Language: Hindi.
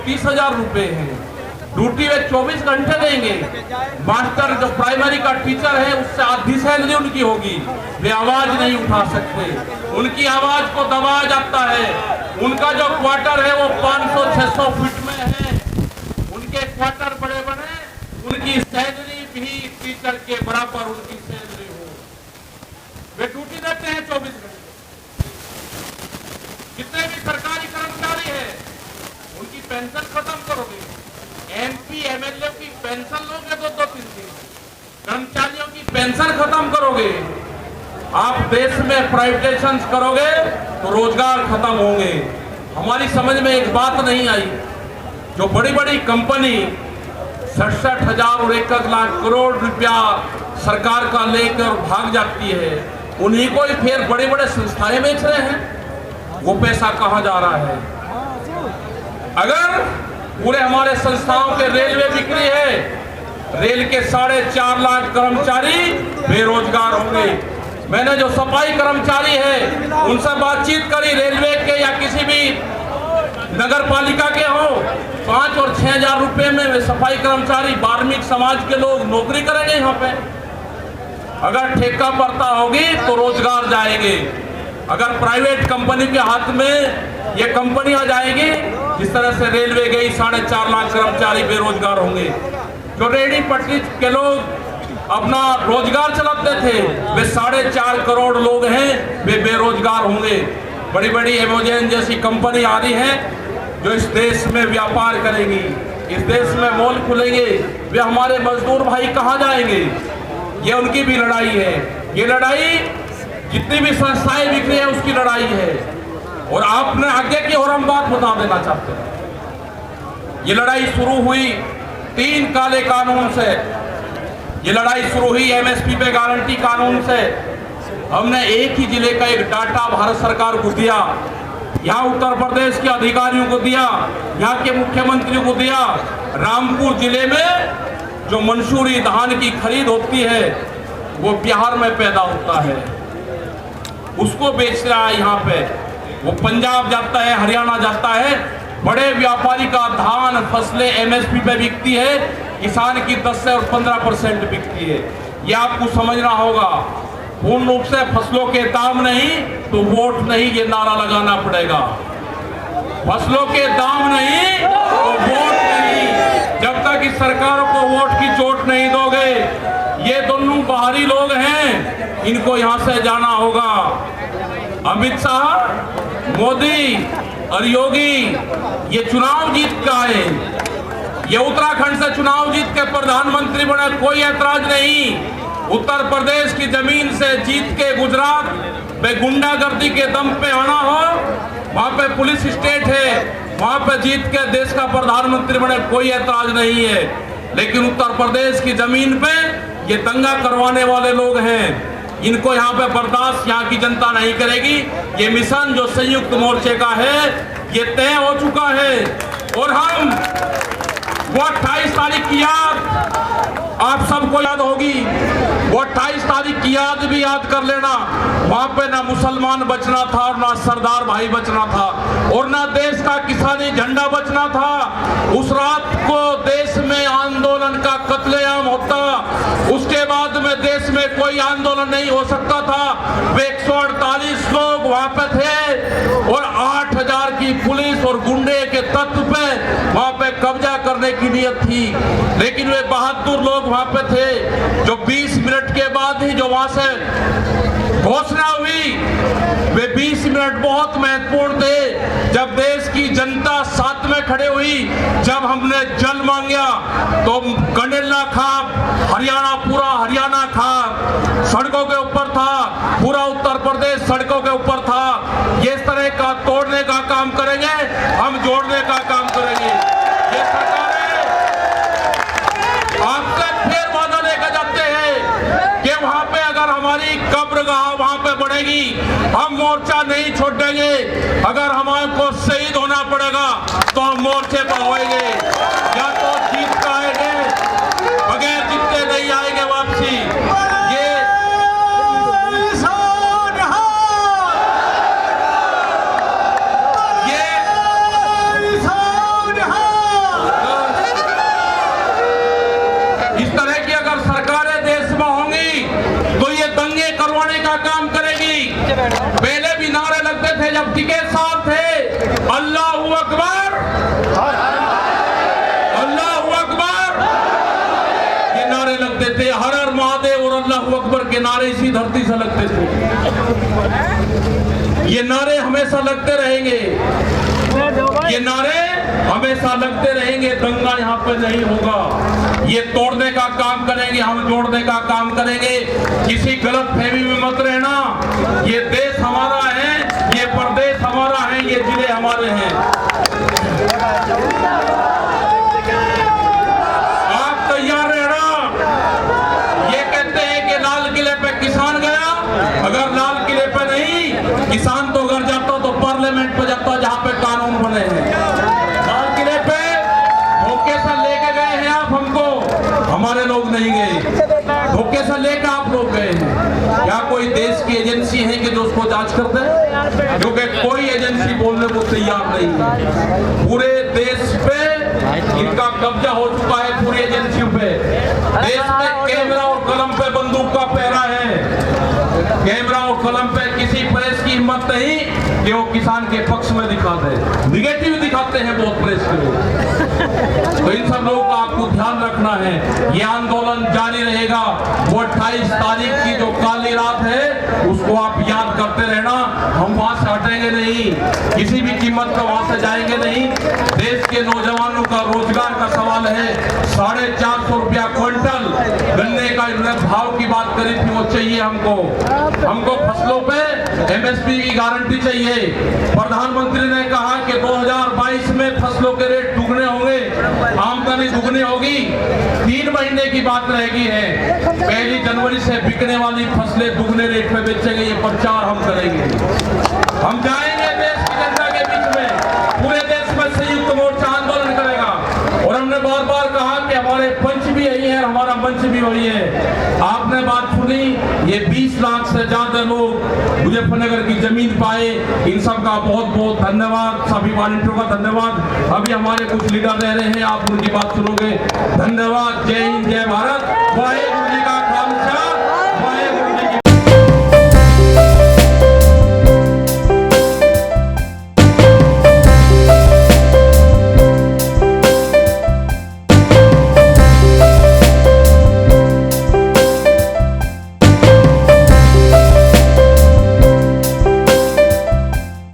30,000 रुपए हैं। ड्यूटी वे 24 घंटे देंगे। मास्टर जो प्राइमरी का टीचर है उससे आधी सैलरी उनकी होगी। वे आवाज नहीं उठा सकते, उनकी आवाज को दबाया जाता है। उनका जो क्वार्टर है वो 500-600 फीट में है। उनके क्वार्टर बड़े बड़े, उनकी सैलरी भी टीचर के बराबर उनकी सैलरी हो। वे ड्यूटी देते हैं 24 घंटे। जितने भी सरकारी कर्मचारी हैं उनकी पेंशन खत्म करोगे। एमपी एमएलए की पेंशन लोगे 2-2-3 दिन। कर्मचारियों की पेंशन खत्म करोगे। आप देश में प्राइवेटाइजेशन करोगे तो रोजगार खत्म होंगे। हमारी समझ में एक बात नहीं आई, जो बड़ी बड़ी कंपनी 67,000 और 1 लाख करोड़ रुपया सरकार का लेकर भाग जाती है, उन्हीं को ही फिर बड़े बड़े संस्थाएं बेच रहे हैं। वो पैसा कहां जा रहा है? अगर पूरे हमारे संस्थाओं के रेलवे बिक्री है, रेल के 4.5 लाख कर्मचारी बेरोजगार होंगे। मैंने जो सफाई कर्मचारी है उनसे बातचीत करी, रेलवे के या किसी भी नगर पालिका के हो, 5 और 6,000 रुपए में वे सफाई कर्मचारी वाल्मीकि समाज के लोग नौकरी करेंगे यहाँ पे। अगर ठेका पड़ता होगी तो रोजगार जाएंगे। अगर प्राइवेट कंपनी के हाथ में ये कंपनी आ जाएगी, जिस तरह से रेलवे गई, 4.5 लाख कर्मचारी बेरोजगार होंगे। जो रेहड़ी पटरी के लोग अपना रोजगार चलाते थे, वे 4.5 करोड़ लोग हैं, वे बेरोजगार होंगे। बड़ी बड़ी एमेजॉन जैसी कंपनी आ रही है जो इस देश में व्यापार करेंगी, इस देश में मॉल खुलेंगे। वे हमारे मजदूर भाई कहाँ जाएंगे? ये उनकी भी लड़ाई है। ये लड़ाई जितनी भी संस्थाएं बिक रही है उसकी लड़ाई है। और आपने आगे की और हम बात बता देना चाहते हैं। ये लड़ाई शुरू हुई 3 काले कानून से। ये लड़ाई शुरू हुई एमएसपी पे गारंटी कानून से। हमने एक ही जिले का एक डाटा भारत सरकार को दिया, यहाँ उत्तर प्रदेश के अधिकारियों को दिया, यहाँ के मुख्यमंत्री को दिया। रामपुर जिले में जो मंसूरी धान की खरीद होती है वो बिहार में पैदा होता है, उसको बेच रहा है यहाँ पे। वो पंजाब जाता है, हरियाणा जाता है। बड़े व्यापारी का धान फसलें एमएसपी पे बिकती है, किसान की 10 से और 15% बिकती है। ये आपको समझना होगा। पूर्ण रूप से फसलों के दाम नहीं तो वोट नहीं, ये नारा लगाना पड़ेगा। फसलों के दाम नहीं तो वोट नहीं। जब तक इस सरकार को वोट की चोट नहीं दोगे, ये दोनों बाहरी लोग हैं, इनको यहां से जाना होगा। अमित शाह, मोदी और योगी ये चुनाव जीत का है। ये उत्तराखंड से चुनाव जीत के प्रधानमंत्री बने, कोई ऐतराज नहीं। उत्तर प्रदेश की जमीन से जीत के गुजरात में गुंडागर्दी के दम पे आना हो, वहां पे पुलिस स्टेट है, वहां पे जीत के देश का प्रधानमंत्री बने, कोई ऐतराज नहीं है। लेकिन उत्तर प्रदेश की जमीन पे ये दंगा करवाने वाले लोग हैं, इनको यहाँ पे बर्दाश्त यहाँ की जनता नहीं करेगी। ये मिशन जो संयुक्त मोर्चे का है ये तय हो चुका है। और हम वो 28 तारीख की याद आप सबको याद होगी। वो 28 तारीख की याद भी याद कर लेना। वहां पे ना मुसलमान बचना था और ना सरदार भाई बचना था और ना देश का किसानी झंडा बचना था। उस रात को देश में आंदोलन का कत्लेआम होता, उसके बाद में देश में कोई आंदोलन नहीं हो सकता था। वे 148 लोग वहां पे थे और 8,000 की पुलिस और गुंडे के तत्व पे वहां पे कब्जा करने की नीयत थी। लेकिन वे बहादुर लोग वहां पे थे जो 20 मिनट के बाद ही जो वहां से घोषणा हुई, वे 20 मिनट बहुत महत्वपूर्ण थे। जब देश की जनता साथ में खड़े हुई, जब हमने जल मांगा तो कंडेला खाप, हरियाणा पूरा हरियाणा खाप सड़कों के ऊपर था, पूरा उत्तर प्रदेश सड़कों के ऊपर था। ये इस तरह का तोड़ने का काम करेंगे, हम जोड़ने का काम करेंगे। ये सरकारें आपसे फिर वादा लेकर जाते हैं कि वहां पे अगर हमारी कब्रगाह वहां पे बढ़ेगी, हम मोर्चा नहीं छोड़ेंगे। अगर हमारे को शहीद होना पड़ेगा तो हम मोर्चे पर होएंगे, या तो जीत का आएंगे, बगैर जीतते नहीं आएंगे वापसी। ये ये नारे इसी धरती से लगते थे, ये नारे हमेशा लगते रहेंगे, ये नारे हमेशा लगते रहेंगे। दंगा यहाँ पे नहीं होगा, ये तोड़ने का काम करेंगे, हम जोड़ने का काम करेंगे। किसी गलत फहमी में मत रहना, ये देश हमारा है, ये प्रदेश हमारा है, ये जिले हमारे हैं। आप तैयार रहना। ये कहते हैं कि लाल किले पे किसान गया, अगर लाल किले पे नहीं, किसान तो घर जाता तो पार्लियामेंट पे जाता जहां पे कानून बने हैं। लाल किले पे धोखे से लेके गए हैं आप हमको, हमारे लोग नहीं गए, धोखे से लेकर आप लोग गए हैं। क्या कोई देश की एजेंसी है कि जो उसको जांच करते हैं? क्योंकि कोई एजेंसी बोलने को तैयार नहीं है। पूरे देश पे इनका कब्जा हो चुका है, पूरी एजेंसियों पे। देश में कैमरा और कलम पे बंदूक का पहरा है, कैमरा और कलम पे किसी प्रेस की हिम्मत नहीं कि वो किसान के पक्ष में दिखा दे, निगेटिव दिखाते हैं बहुत प्रेस के लोग। तो इन सब लोगों का आपको ध्यान रखना है। ये आंदोलन जारी रहेगा। वो 28 तारीख की जो काली रात है उसको आप याद करते रहना। हम वहां से हटेंगे नहीं, किसी भी कीमत पर वहां से जाएंगे नहीं। देश के नौजवानों का रोजगार का सवाल है। 450 रुपया क्विंटल गन्ने का भाव की बात करी थी, वो चाहिए हमको फसलों पे एमएसपी की गारंटी चाहिए। प्रधानमंत्री ने कहा कि 2022 में फसलों के रेट दुगने होंगे, आमदनी दुगनी होगी। 3 महीने की बात रह गई है, 1 जनवरी से बिकने वाली फसलें दुगने रेट पे बेचेंगे। ये प्रचार हम करेंगे, हम जाएंगे देश की जनता के बीच में, पूरे देश में संयुक्त मोर्चा आंदोलन करेगा। और हमने बार बार कहा कि हमारे पंच भी यही है, हमारा मंच भी वही है। आपने बात सुनी, ये 20 लाख से ज्यादा लोग मुजफ्फरनगर की जमीन पाए। इन सब का बहुत बहुत धन्यवाद, सभी वॉलंटियरों का धन्यवाद। अभी हमारे कुछ लीडर रह रहे हैं, आप उनकी बात सुनोगे। धन्यवाद। जय हिंद, जय भारत। वाहे